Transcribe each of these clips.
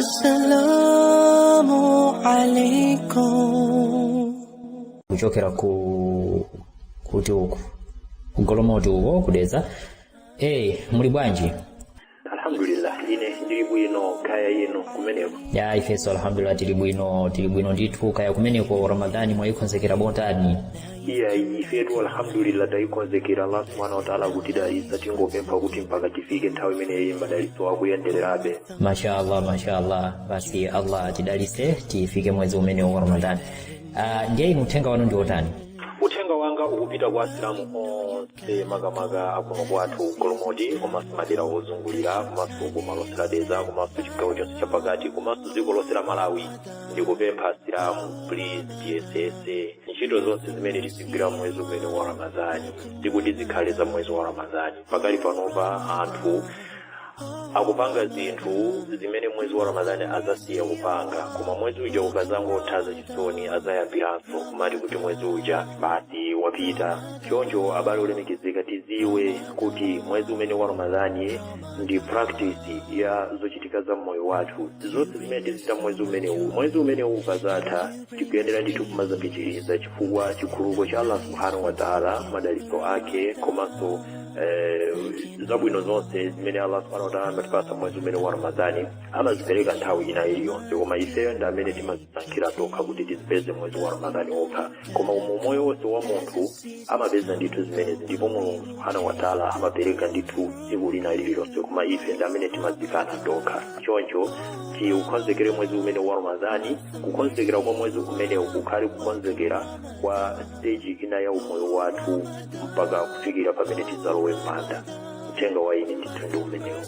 Assalamu alaikum. Kuchokera kuti uku Golomoti uko kudeza. Muli bwanji? Alhamdulillah, ine ndili bwino, kaya yino kumeneko. Ya ifeso alhamdulillah tili bwino ndithu kaya kumeneko. Ramadhani mwayikonzekera botani? Iya ifetu alhamdulillah tayikonzekera. Allah subhanahu wa ta'ala kuti dalitsa tingopempha kuti mpaka tifike nthawi imene madalitso akuyendererabe. Mashallah basi Allah tidalitse tifike mwezi umene wa Ramadhani. Ndiye uthenga wanu ndi otani? Uthenga wanga ukupita kwa Asilamu onse makamaka akuno kwathu Golomoti, komanso madera ozungulira, komanso boma lonse la Dedza, komanso chigawo chonse chapakati, komanso dziko lonse la Malawi. Ndikupempha Asilamu please tiyesese ntchito zonse zimene tizigwira mwezi umene wa Ramadhani ndikuti zikhale za mwezi wa Ramadhani. Pakali panopa anthu akupanga zinthu zimene mwezi wa Ramadhani azasiya kupanga, koma mwezi uja ukazangothaza chisoni azayambiranso kumati kuti mwezi uja basi wapita. Choncho abale olemekezeka tiziwe kuti mwezi umene wa Ramadhani ndi practice ya zochitika za moyo wathu zonse zimene tizita mwezi umenewu ukazatha tikuyendera ndithu kumazapitiriza chifukwa chikhulupiriro cha Allah subhanahu wa ta'ala, madalitso ake komanso zabwino zonse zimene Allah subhanahu wa ta'ala amatipasa mwezi umene wa Ramadhani amazipereka nthawi ina iliyonse, koma ifeyo ndi amene timazisankhira tokha kuti tizipeze mwezi wa Ramadhani okha. Koma moyo wonse wa munthu amapeza ndithu zimenezi, ndipo Mulungu subhanahu wa ta'ala amapereka ndithu tsiku lina lililonse, koma ife ndi amene timazikana tokha. Choncho tiukonzekere mwezi umene wa Ramadhani. Kukonzekera kwa mwezi umene kukhale kukonzekera kwa stage ina ya umoyo wathu mpaka kufikira pamene tizalowe mpanda. Uthenga wa ine ndithu ndi umenewo.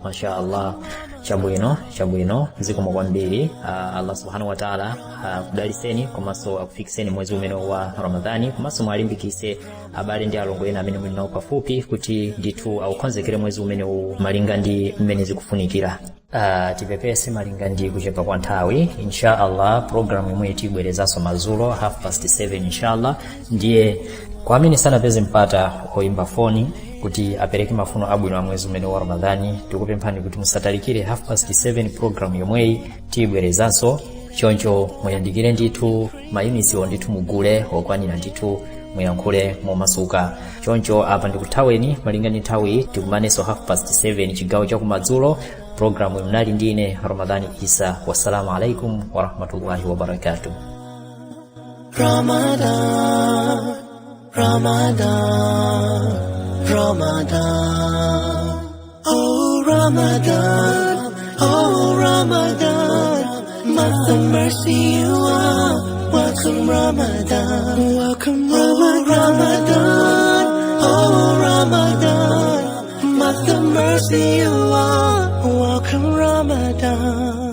Mashallah chabwino zikomo kwambiri. Allah subhanahu wa ta'ala kudaliseni komanso akufikiseni mwezi umene wa Ramadhani, komanso mwalimbikise abale ndi alongo ena amene muli nawo pafupi kuti ndithu aukonzekere mwezi umene malinga ndi mmene zikufunikira. Tipepese malinga ndi kuchepa kwa nthawi. Inshallah program imwe tibwerezanso madzulo 7:30 inshallah. Ndiye kwa amene sanapeze mpata kuimba foni kuti apereke mafuno abwino a mwezi umene wa Ramadhani, tikupemphani kuti musatalikire 7:30 program yomweyi tibwerezanso. Choncho muyandikire ndithu mayunisiwo ndithu mugule okwanira ndithu muyankhule momasuka. Choncho apa ndikuthaweni malinga ndi nthawi tikumanenso 7:30 chigawo chakumadzulo. Programu mnali ndine Ramadhani Isa. Wassalamu alaikum wa rahmatullahi wa barakatuh. Ramadan, oh Ramadan, month of mercy you are. Welcome Ramadan, Ramadan, oh Ramadan, month of mercy you are. Welcome Ramadan.